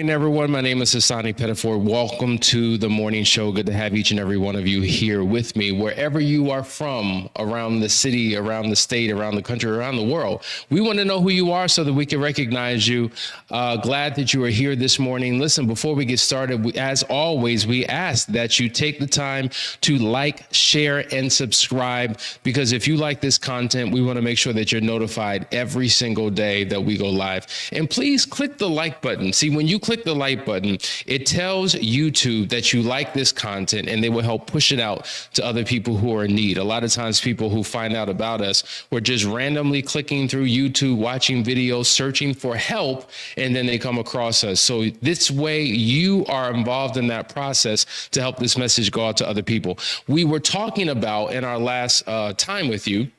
Everyone, my name is Hassani Pettifor. Welcome to the morning show. Good to have each and every one of you here with me, wherever you are from, around the city, around the state, around the country, around the world. We want to know who you are so that we can recognize you. Glad that you are here this morning. Listen, before we get started, as always, we ask that you take the time to like, share, and subscribe, because if you like this content, we want to make sure that you're notified every single day that we go live. And please click the like button. See, when you click the like button, it tells YouTube that you like this content, and they will help push it out to other people who are in need. A lot of times people who find out about us were just randomly clicking through YouTube, watching videos, searching for help, and then they come across us. So this way you are involved in that process to help this message go out to other people. We were talking about in our last time with you,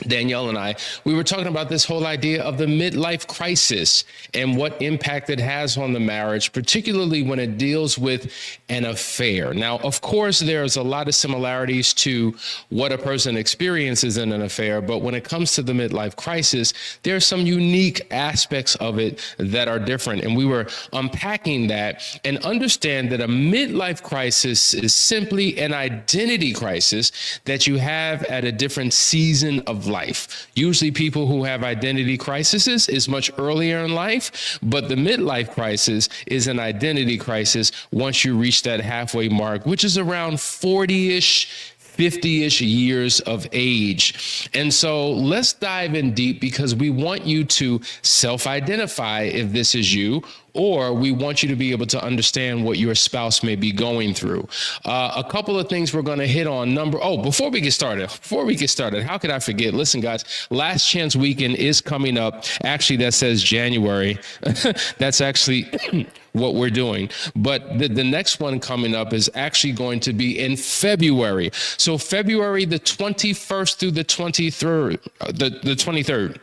Danielle and I, we were talking about this whole idea of the midlife crisis and what impact it has on the marriage, particularly when it deals with an affair. Now, of course, there's a lot of similarities to what a person experiences in an affair, but when it comes to the midlife crisis, there are some unique aspects of it that are different. And we were unpacking that and understand that a midlife crisis is simply an identity crisis that you have at a different season of life. Usually people who have identity crises is much earlier in life, but the midlife crisis is an identity crisis once you reach that halfway mark, which is around 40-ish, 50-ish years of age. And so let's dive in deep, because we want you to self-identify if this is you, or we want you to be able to understand what your spouse may be going through. A couple of things we're going to hit on. Before we get started, how could I forget? Listen, guys, Last Chance Weekend is coming up. Actually, that says January. That's actually what we're doing. But the next one coming up is actually going to be in February. So February the 21st through the 23rd, the 23rd.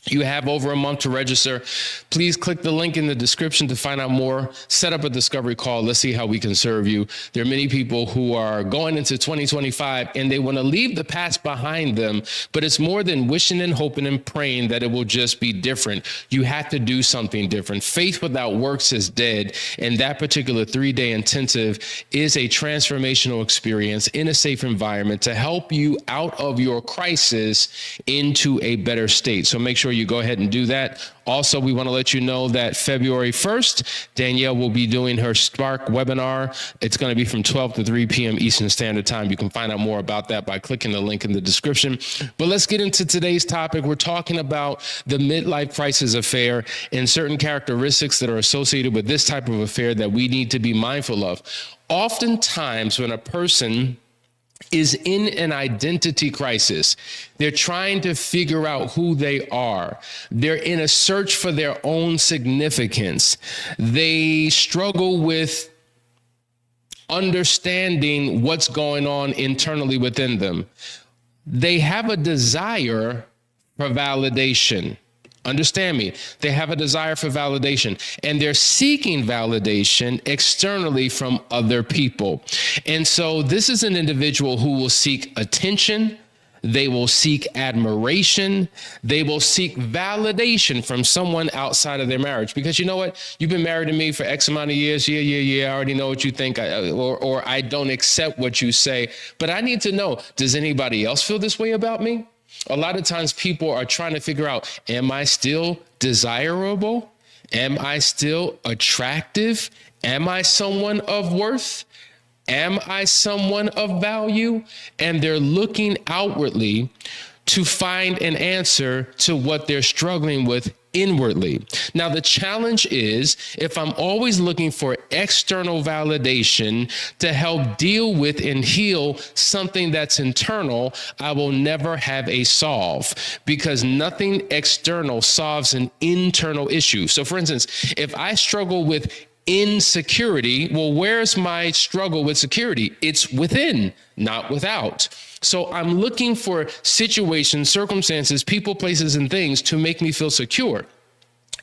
You have over a month to register. Please click the link in the description to find out more. Set up a discovery call. Let's see how we can serve you. There are many people who are going into 2025 and they want to leave the past behind them, but it's more than wishing and hoping and praying that it will just be different. You have to do something different. Faith without works is dead. And that particular 3-day intensive is a transformational experience in a safe environment to help you out of your crisis into a better state. So make sure you go ahead and do that. Also, we want to let you know that February 1st, Danielle will be doing her Spark webinar. It's going to be from 12 to 3 p.m. Eastern Standard Time. You can find out more about that by clicking the link in the description. But let's get into today's topic. We're talking about the midlife crisis affair and certain characteristics that are associated with this type of affair that we need to be mindful of. Oftentimes, when a person is in an identity crisis, they're trying to figure out who they are. They're in a search for their own significance. They struggle with understanding what's going on internally within them. They have a desire for validation. Understand me. They have a desire for validation, and they're seeking validation externally from other people. And so this is an individual who will seek attention. They will seek admiration. They will seek validation from someone outside of their marriage. Because you know what? You've been married to me for X amount of years. Yeah. I already know what you think, or I don't accept what you say. But I need to know, does anybody else feel this way about me? A lot of times people are trying to figure out, am I still desirable? Am I still attractive? Am I someone of worth? Am I someone of value? And they're looking outwardly to find an answer to what they're struggling with inwardly. Now, the challenge is, if I'm always looking for external validation to help deal with and heal something that's internal, I will never have a solve, because nothing external solves an internal issue. So for instance, if I struggle with insecurity, well, where's my struggle with security? It's within, not without. So I'm looking for situations, circumstances, people, places, and things to make me feel secure.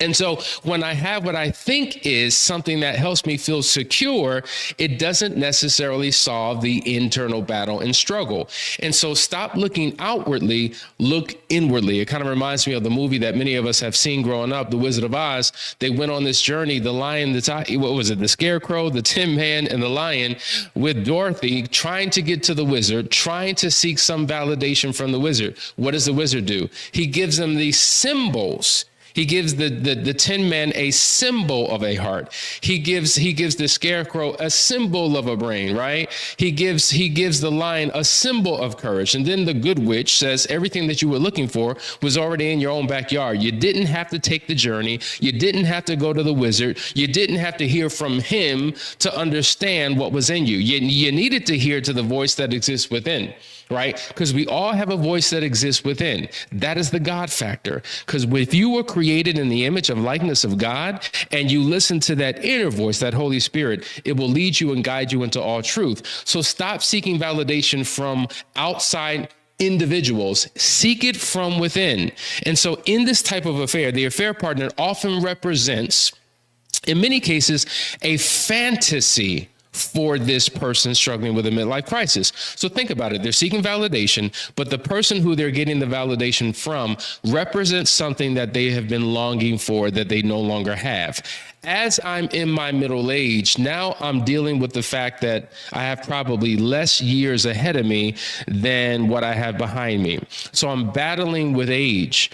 And so when I have what I think is something that helps me feel secure, it doesn't necessarily solve the internal battle and struggle. And so stop looking outwardly, look inwardly. It kind of reminds me of the movie that many of us have seen growing up, The Wizard of Oz. They went on this journey, the lion, what was it? The Scarecrow, the Tin Man, and the lion with Dorothy trying to get to the wizard, trying to seek some validation from the wizard. What does the wizard do? He gives them these symbols. He gives the Tin Man a symbol of a heart. He gives the Scarecrow a symbol of a brain, right? He gives the lion a symbol of courage. And then the good witch says everything that you were looking for was already in your own backyard. You didn't have to take the journey. You didn't have to go to the wizard. You didn't have to hear from him to understand what was in you. You needed to hear to the voice that exists within. Right? Because we all have a voice that exists within. That is the God factor. Because if you were created in the image of likeness of God and you listen to that inner voice, that Holy Spirit, it will lead you and guide you into all truth. So stop seeking validation from outside individuals, seek it from within. And so in this type of affair, the affair partner often represents, in many cases, a fantasy for this person struggling with a midlife crisis. So think about it. They're seeking validation, but the person who they're getting the validation from represents something that they have been longing for that they no longer have. As I'm in my middle age, now I'm dealing with the fact that I have probably less years ahead of me than what I have behind me. So I'm battling with age.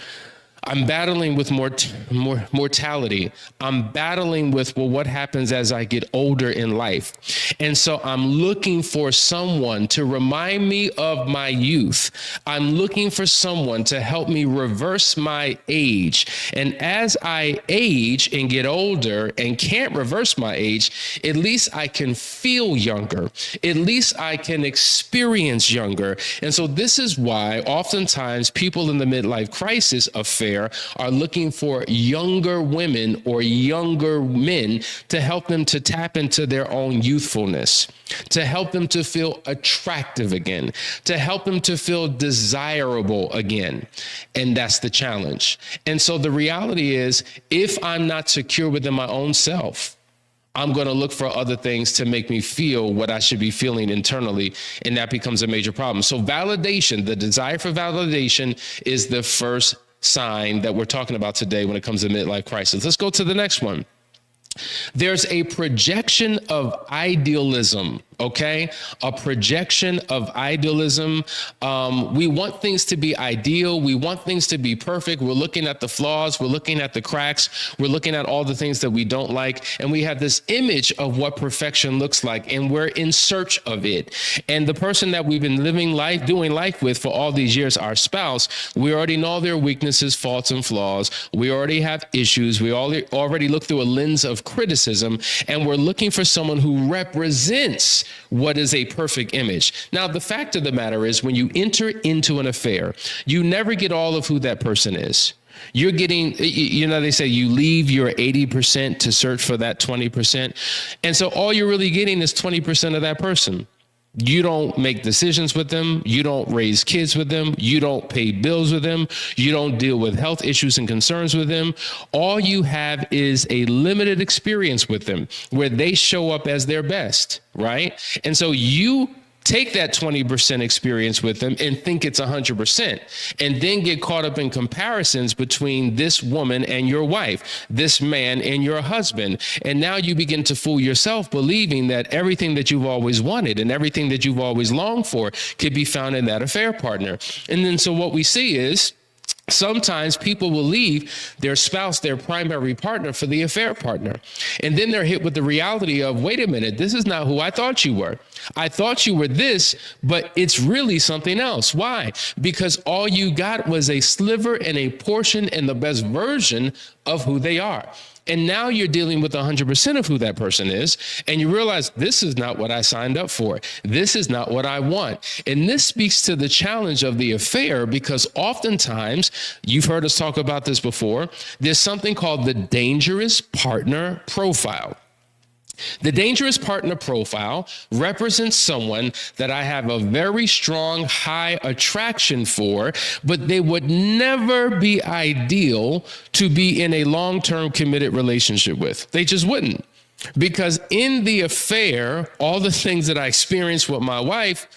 I'm battling with mortality. I'm battling with, well, what happens as I get older in life? And so I'm looking for someone to remind me of my youth. I'm looking for someone to help me reverse my age. And as I age and get older and can't reverse my age, at least I can feel younger. At least I can experience younger. And so this is why oftentimes people in the midlife crisis affair are looking for younger women or younger men to help them to tap into their own youthfulness, to help them to feel attractive again, to help them to feel desirable again. And that's the challenge. And so the reality is, if I'm not secure within my own self, I'm going to look for other things to make me feel what I should be feeling internally, and that becomes a major problem. So validation, the desire for validation, is the first sign that we're talking about today when it comes to midlife crisis. Let's go to the next one. There's a projection of idealism, okay? A projection of idealism. We want things to be ideal. We want things to be perfect. We're looking at the flaws. We're looking at the cracks. We're looking at all the things that we don't like. And we have this image of what perfection looks like, and we're in search of it. And the person that we've been doing life with for all these years, our spouse, we already know their weaknesses, faults, and flaws. We already have issues. We already look through a lens of criticism, and we're looking for someone who represents what is a perfect image. Now, the fact of the matter is, when you enter into an affair, you never get all of who that person is. You're getting, they say you leave your 80% to search for that 20%. And so all you're really getting is 20% of that person. You don't make decisions with them. You don't raise kids with them. You don't pay bills with them. You don't deal with health issues and concerns with them. All you have is a limited experience with them where they show up as their best, right? And so you take that 20% experience with them and think it's 100%, and then get caught up in comparisons between this woman and your wife, this man and your husband. And now you begin to fool yourself, believing that everything that you've always wanted and everything that you've always longed for could be found in that affair partner. And then so what we see is, sometimes people will leave their spouse, their primary partner, for the affair partner. And then they're hit with the reality of, wait a minute, this is not who I thought you were. I thought you were this, but it's really something else. Why? Because all you got was a sliver and a portion and the best version of who they are. And now you're dealing with 100% of who that person is, and you realize, this is not what I signed up for. This is not what I want. And this speaks to the challenge of the affair, because oftentimes, you've heard us talk about this before, there's something called the dangerous partner profile. The dangerous partner profile represents someone that I have a very strong, high attraction for, but they would never be ideal to be in a long-term committed relationship with. They just wouldn't. Because in the affair, all the things that I experienced with my wife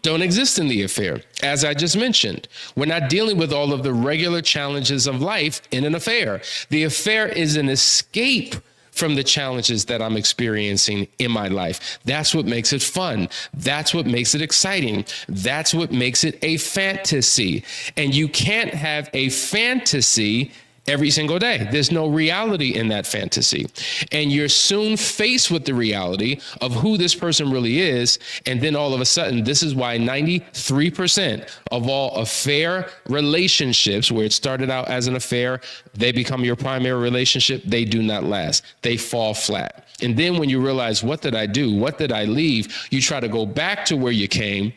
don't exist in the affair. As I just mentioned, we're not dealing with all of the regular challenges of life in an affair. The affair is an escape from the challenges that I'm experiencing in my life. That's what makes it fun. That's what makes it exciting. That's what makes it a fantasy. And you can't have a fantasy every single day. There's no reality in that fantasy. And you're soon faced with the reality of who this person really is. And then all of a sudden, this is why 93% of all affair relationships, where it started out as an affair, they become your primary relationship, they do not last. They fall flat. And then when you realize, what did I do? What did I leave? You try to go back to where you came.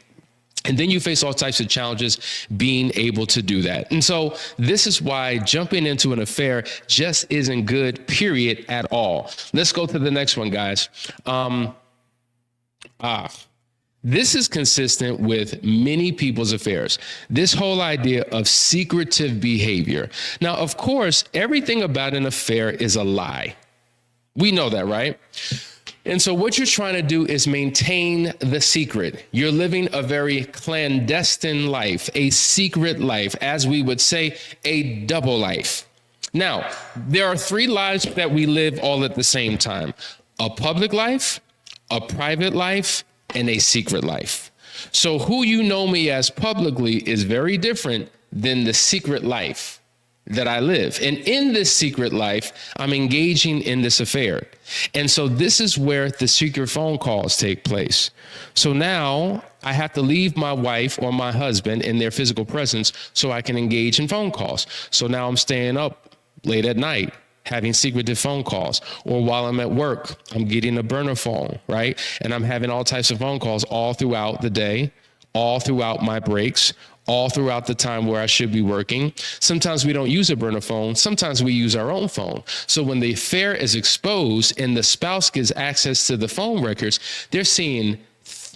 And then you face all types of challenges being able to do that. And so this is why jumping into an affair just isn't good, period, at all. Let's go to the next one, guys. This is consistent with many people's affairs. This whole idea of secretive behavior. Now, of course, everything about an affair is a lie. We know that, right? And so what you're trying to do is maintain the secret. You're living a very clandestine life, a secret life, as we would say, a double life. Now, there are three lives that we live all at the same time: a public life, a private life, and a secret life. So who you know me as publicly is very different than the secret life that I live. And in this secret life, I'm engaging in this affair. And so this is where the secret phone calls take place. So now I have to leave my wife or my husband in their physical presence so I can engage in phone calls. So now I'm staying up late at night, having secretive phone calls, or while I'm at work, I'm getting a burner phone, right? And I'm having all types of phone calls all throughout the day, all throughout my breaks, all throughout the time where I should be working. Sometimes we don't use a burner phone. Sometimes we use our own phone. So when the affair is exposed and the spouse gets access to the phone records, they're seeing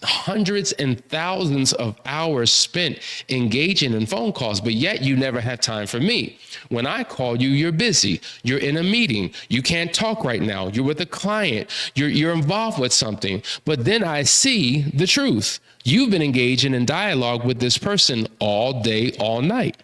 hundreds and thousands of hours spent engaging in phone calls, but yet you never have time for me. When I call you, you're busy. You're in a meeting. You can't talk right now. You're with a client. You're involved with something. But then I see the truth. You've been engaging in dialogue with this person all day, all night.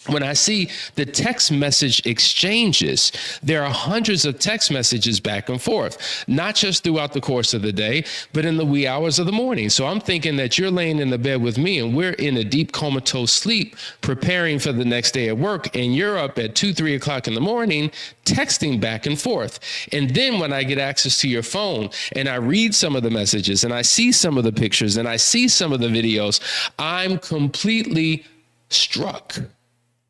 When I see the text message exchanges, there are hundreds of text messages back and forth, not just throughout the course of the day, but in the wee hours of the morning. So I'm thinking that you're laying in the bed with me and we're in a deep comatose sleep, preparing for the next day at work. And you're up at 2, 3 o'clock in the morning, texting back and forth. And then when I get access to your phone and I read some of the messages and I see some of the pictures and I see some of the videos, I'm completely struck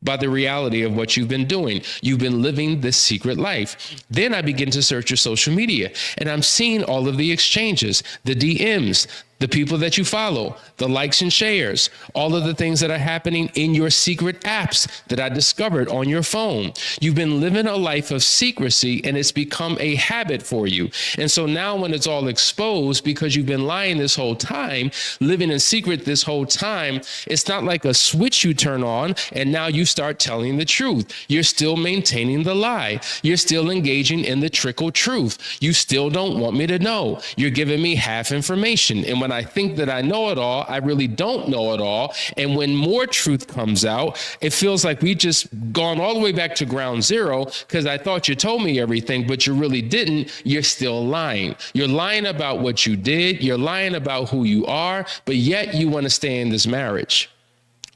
by the reality of what you've been doing. You've been living this secret life. Then I begin to search your social media and I'm seeing all of the exchanges, the DMs, the people that you follow, the likes and shares, all of the things that are happening in your secret apps that I discovered on your phone. You've been living a life of secrecy and it's become a habit for you. And so now when it's all exposed, because you've been lying this whole time, living in secret this whole time, it's not like a switch you turn on and now you start telling the truth. You're still maintaining the lie. You're still engaging in the trickle truth. You still don't want me to know. You're giving me half information. And when I think that I know it all, I really don't know it all. And when more truth comes out, it feels like we just gone all the way back to ground zero because I thought you told me everything, but you really didn't. You're still lying. You're lying about what you did. You're lying about who you are, but yet you want to stay in this marriage.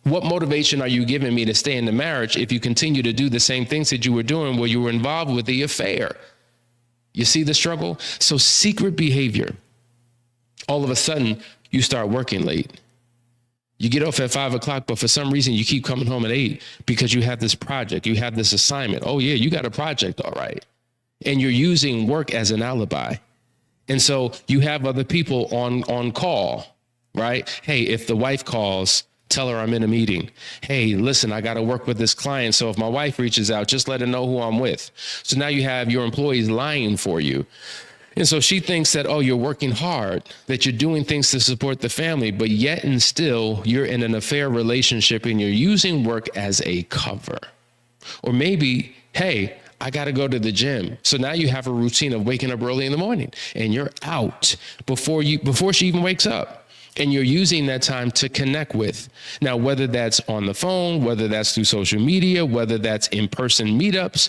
What motivation are you giving me to stay in the marriage if you continue to do the same things that you were doing where you were involved with the affair? You see the struggle? So secret behavior. All of a sudden, you start working late. You get off at 5 o'clock, but for some reason, you keep coming home at 8 because you have this project, you have this assignment. Oh, yeah, you got a project, all right. And you're using work as an alibi. And so you have other people on call, right? Hey, if the wife calls, tell her I'm in a meeting. Hey, listen, I got to work with this client. So if my wife reaches out, just let her know who I'm with. So now you have your employees lying for you. And so she thinks that, oh, you're working hard, that you're doing things to support the family, but yet and still you're in an affair relationship and you're using work as a cover. Or maybe, hey, I got to go to the gym. So now you have a routine of waking up early in the morning and you're out before she even wakes up. And you're using that time to connect with. Now, whether that's on the phone, whether that's through social media, whether that's in-person meetups,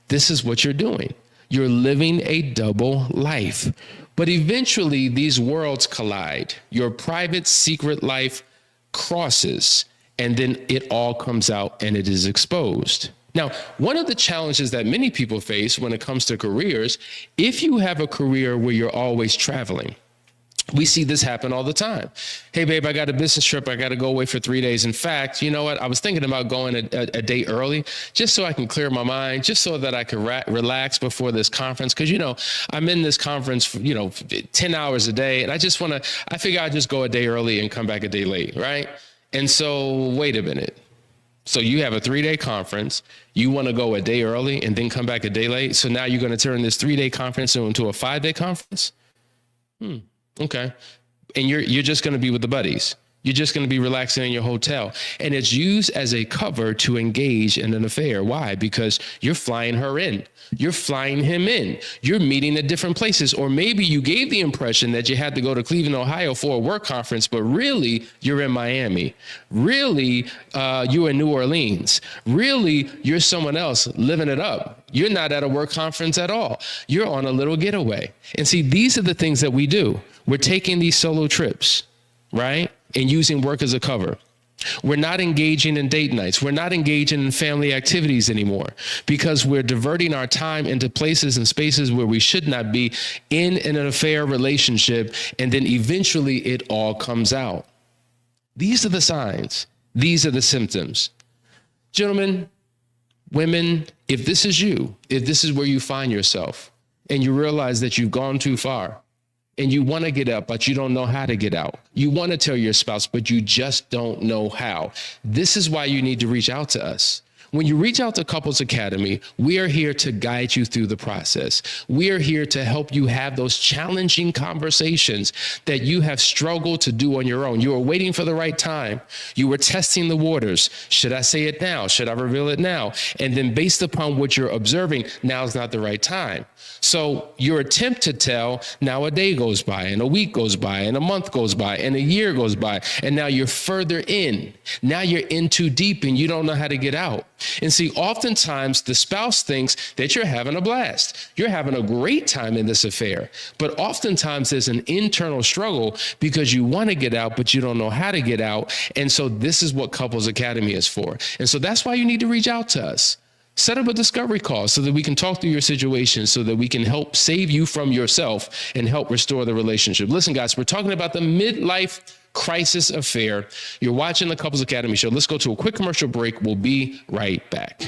this is what you're doing. You're living a double life. But eventually these worlds collide. Your private secret life crosses, and then it all comes out and it is exposed. Now, one of the challenges that many people face when it comes to careers, if you have a career where you're always traveling, we see this happen all the time. Hey, babe, I got a business trip. I got to go away for 3 days. In fact, you know what? I was thinking about going a day early just so I can clear my mind, just so that I can relax before this conference. Because, you know, I'm in this conference, for, 10 hours a day. And I figure I'd just go a day early and come back a day late, right? And so, wait a minute. So you have a 3-day conference. You want to go a day early and then come back a day late. So now you're going to turn this 3-day conference into a 5-day conference? Okay. And you're just going to be with the buddies. You're just going to be relaxing in your hotel. And it's used as a cover to engage in an affair. Why? Because you're flying her in. You're flying him in. You're meeting at different places. Or maybe you gave the impression that you had to go to Cleveland, Ohio for a work conference, but really you're in Miami. Really, you're in New Orleans. Really, you're someone else living it up. You're not at a work conference at all. You're on a little getaway. And see, these are the things that we do. We're taking these solo trips, right? And using work as a cover. We're not engaging in date nights. We're not engaging in family activities anymore because we're diverting our time into places and spaces where we should not be in an affair relationship. And then eventually it all comes out. These are the signs. These are the symptoms. Gentlemen, women, if this is you, if this is where you find yourself and you realize that you've gone too far, and you want to get out, but you don't know how to get out. You want to tell your spouse, but you just don't know how. This is why you need to reach out to us. When you reach out to Couples Academy, we are here to guide you through the process. We are here to help you have those challenging conversations that you have struggled to do on your own. You were waiting for the right time. You were testing the waters. Should I say it now? Should I reveal it now? And then based upon what you're observing, now is not the right time. So your attempt to tell, now a day goes by and a week goes by and a month goes by and a year goes by. And now you're further in. Now you're in too deep and you don't know how to get out. And see, oftentimes the spouse thinks that you're having a blast. You're having a great time in this affair. But oftentimes there's an internal struggle because you want to get out, but you don't know how to get out. And so this is what Couples Academy is for. And so that's why you need to reach out to us. Set up a discovery call so that we can talk through your situation, so that we can help save you from yourself and help restore the relationship. Listen, guys, we're talking about the midlife crisis affair. You're watching the Couples Academy show. Let's go to a quick commercial break. We'll be right back.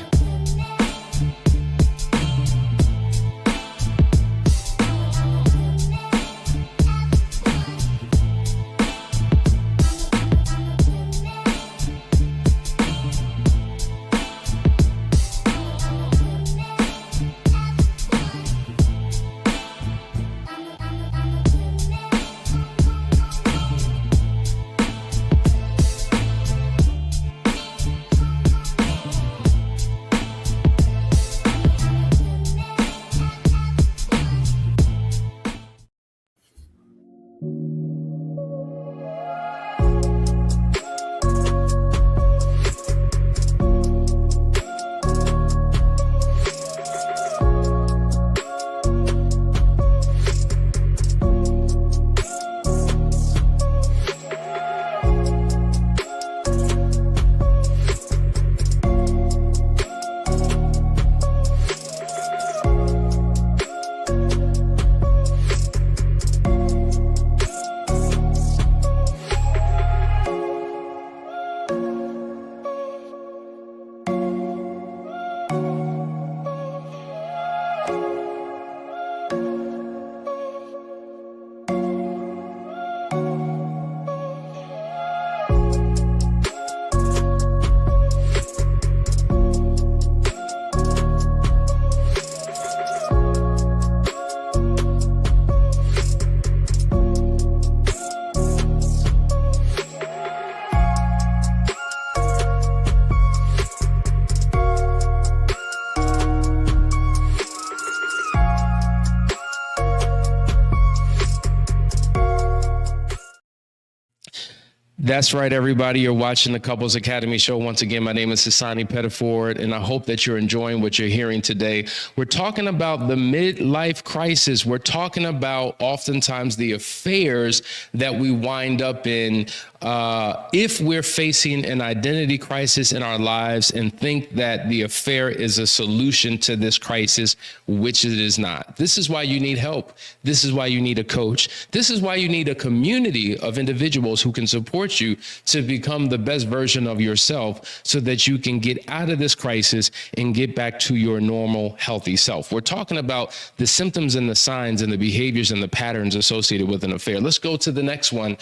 That's right, everybody. You're watching the Couples Academy show. Once again, my name is Hassani Pettiford, and I hope that you're enjoying what you're hearing today. We're talking about the midlife crisis. We're talking about oftentimes the affairs that we wind up in if we're facing an identity crisis in our lives and think that the affair is a solution to this crisis, which it is not. This is why you need help. This is why you need a coach. This is why you need a community of individuals who can support you to become the best version of yourself so that you can get out of this crisis and get back to your normal, healthy self. We're talking about the symptoms and the signs and the behaviors and the patterns associated with an affair. Let's go to the next one.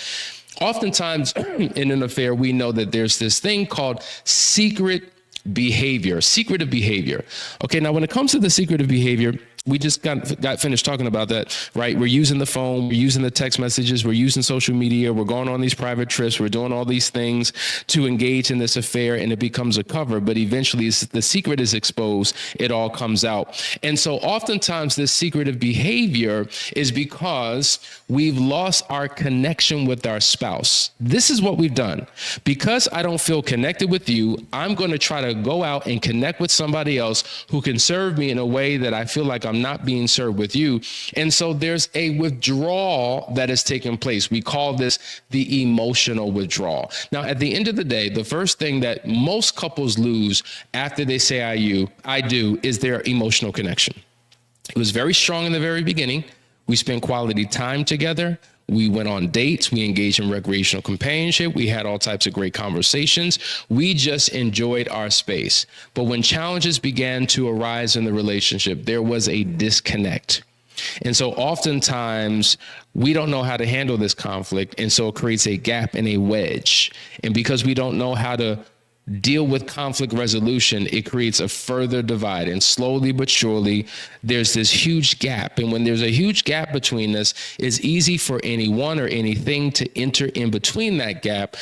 Oftentimes in an affair, we know that there's this thing called secretive behavior. Okay, now when it comes to the secretive behavior, we just got finished talking about that, right? We're using the phone, we're using the text messages, we're using social media, we're going on these private trips, we're doing all these things to engage in this affair, and it becomes a cover, but eventually the secret is exposed, it all comes out. And so oftentimes this secretive behavior is because we've lost our connection with our spouse. This is what we've done. Because I don't feel connected with you, I'm going to try to go out and connect with somebody else who can serve me in a way that I feel like I'm not being served with you. And so there's a withdrawal that is taking place. We call this the emotional withdrawal. Now, at the end of the day, the first thing that most couples lose after they say I do is their emotional connection. It was very strong in the very beginning. We spent quality time together. We went on dates. We engaged in recreational companionship. We had all types of great conversations. We just enjoyed our space. But when challenges began to arise in the relationship, there was a disconnect. And so oftentimes we don't know how to handle this conflict. And so it creates a gap and a wedge. And because we don't know how to deal with conflict resolution, it creates a further divide. And slowly but surely, there's this huge gap. And when there's a huge gap between us, it's easy for anyone or anything to enter in between that gap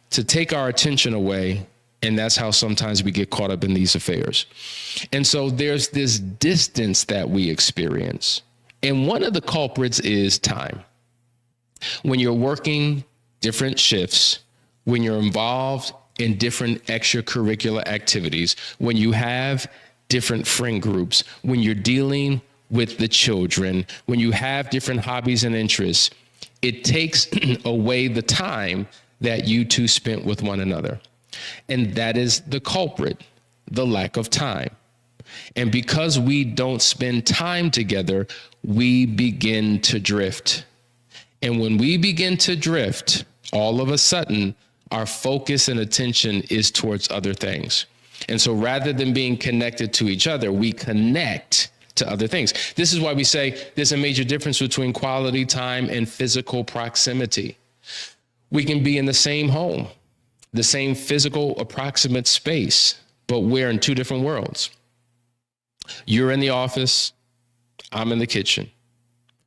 to take our attention away. And that's how sometimes we get caught up in these affairs. And so there's this distance that we experience. And one of the culprits is time. When you're working different shifts, when you're involved in different extracurricular activities, when you have different friend groups, when you're dealing with the children, when you have different hobbies and interests, it takes away the time that you two spent with one another. And that is the culprit, the lack of time. And because we don't spend time together, we begin to drift. And when we begin to drift, all of a sudden, our focus and attention is towards other things. And so rather than being connected to each other, we connect to other things. This is why we say there's a major difference between quality time and physical proximity. We can be in the same home, the same physical approximate space, but we're in two different worlds. You're in the office, I'm in the kitchen.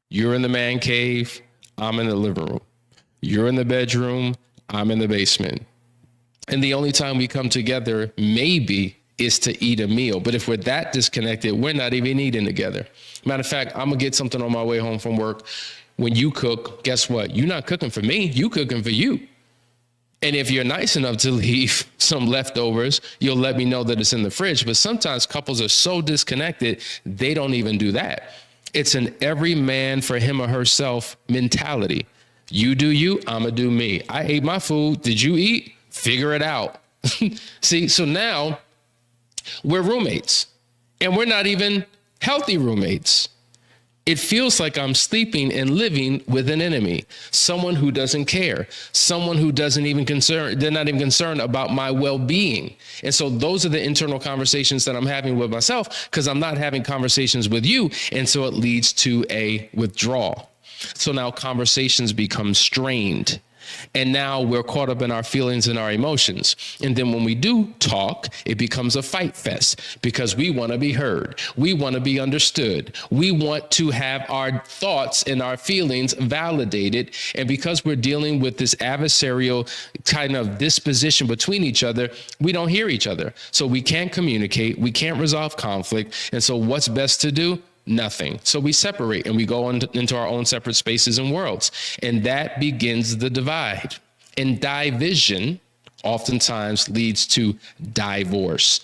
You're in the man cave, I'm in the living room. You're in the bedroom, I'm in the basement. And the only time we come together maybe is to eat a meal. But if we're that disconnected, we're not even eating together. Matter of fact, I'm gonna get something on my way home from work. When you cook, guess what? You're not cooking for me, you cooking for you. And if you're nice enough to leave some leftovers, you'll let me know that it's in the fridge. But sometimes couples are so disconnected, they don't even do that. It's an every man for him or herself mentality. You do you, I'ma do me. I ate my food. Did you eat? Figure it out. See, so now we're roommates and we're not even healthy roommates. It feels like I'm sleeping and living with an enemy, someone who doesn't care, someone who doesn't even they're not even concerned about my well-being. And so those are the internal conversations that I'm having with myself because I'm not having conversations with you. And so it leads to a withdrawal. So now conversations become strained. And now we're caught up in our feelings and our emotions. And then when we do talk, it becomes a fight fest because we want to be heard. We want to be understood. We want to have our thoughts and our feelings validated. And because we're dealing with this adversarial kind of disposition between each other, we don't hear each other. So we can't communicate. We can't resolve conflict. And so what's best to do? Nothing. So we separate and we go into our own separate spaces and worlds. And that begins the divide. And division oftentimes leads to divorce.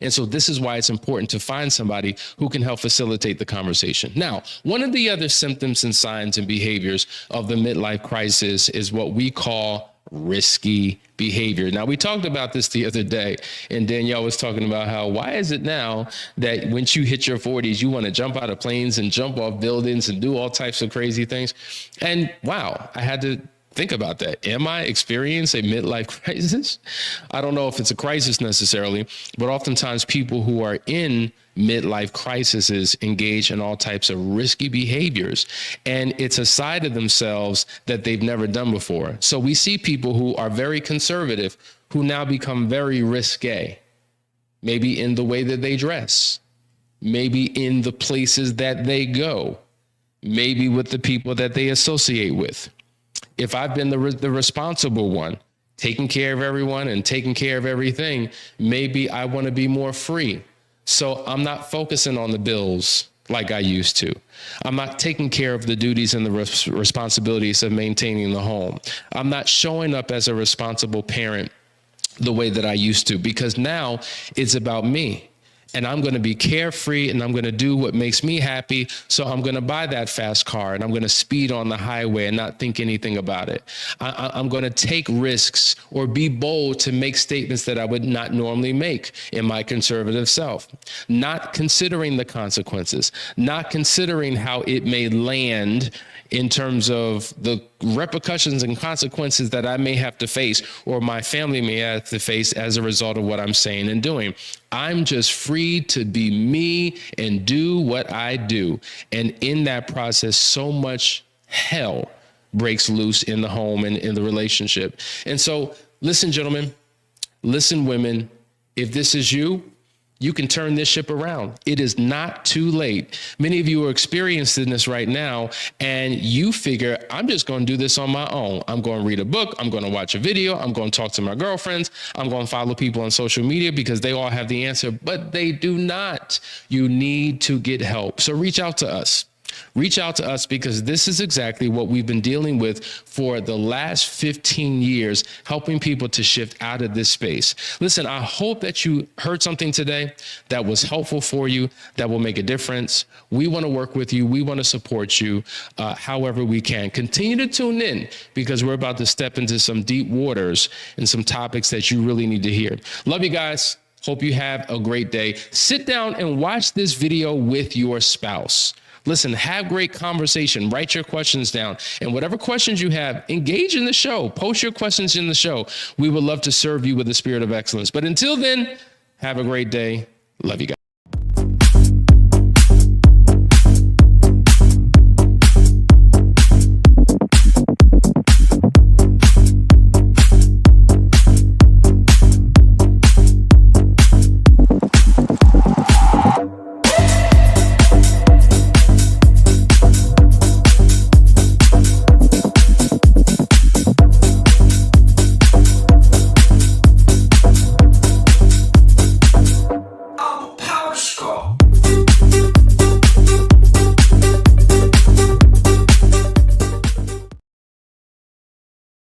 And so this is why it's important to find somebody who can help facilitate the conversation. Now, one of the other symptoms and signs and behaviors of the midlife crisis is what we call risky behavior. Now, we talked about this the other day, and Danielle was talking about how, why is it now that once you hit your 40s, you want to jump out of planes and jump off buildings and do all types of crazy things? And wow, I had to think about that. Am I experiencing a midlife crisis? I don't know if it's a crisis necessarily, but oftentimes people who are in midlife crises engage in all types of risky behaviors. And it's a side of themselves that they've never done before. So we see people who are very conservative who now become very risque, maybe in the way that they dress, maybe in the places that they go, maybe with the people that they associate with. If I've been the responsible one, taking care of everyone and taking care of everything, maybe I want to be more free. So I'm not focusing on the bills like I used to. I'm not taking care of the duties and the responsibilities of maintaining the home. I'm not showing up as a responsible parent the way that I used to, because now it's about me. And I'm going to be carefree and I'm going to do what makes me happy. So I'm going to buy that fast car and I'm going to speed on the highway and not think anything about it. I'm going to take risks or be bold to make statements that I would not normally make in my conservative self, not considering the consequences, not considering how it may land in terms of the repercussions and consequences that I may have to face or my family may have to face as a result of what I'm saying and doing. I'm just free to be me and do what I do. And in that process, so much hell breaks loose in the home and in the relationship. And so listen, gentlemen, listen, women, if this is you, you can turn this ship around. It is not too late. Many of you are experiencing this right now, and you figure, I'm just going to do this on my own. I'm going to read a book. I'm going to watch a video. I'm going to talk to my girlfriends. I'm going to follow people on social media because they all have the answer, but they do not. You need to get help. So reach out to us. Reach out to us because this is exactly what we've been dealing with for the last 15 years, helping people to shift out of this space. Listen, I hope that you heard something today that was helpful for you, that will make a difference. We want to work with you. We want to support you however we can. Continue to tune in because we're about to step into some deep waters and some topics that you really need to hear. Love you guys. Hope you have a great day. Sit down and watch this video with your spouse. Listen, have great conversation, write your questions down, and whatever questions you have, engage in the show, post your questions in the show. We would love to serve you with the spirit of excellence. But until then, have a great day. Love you guys.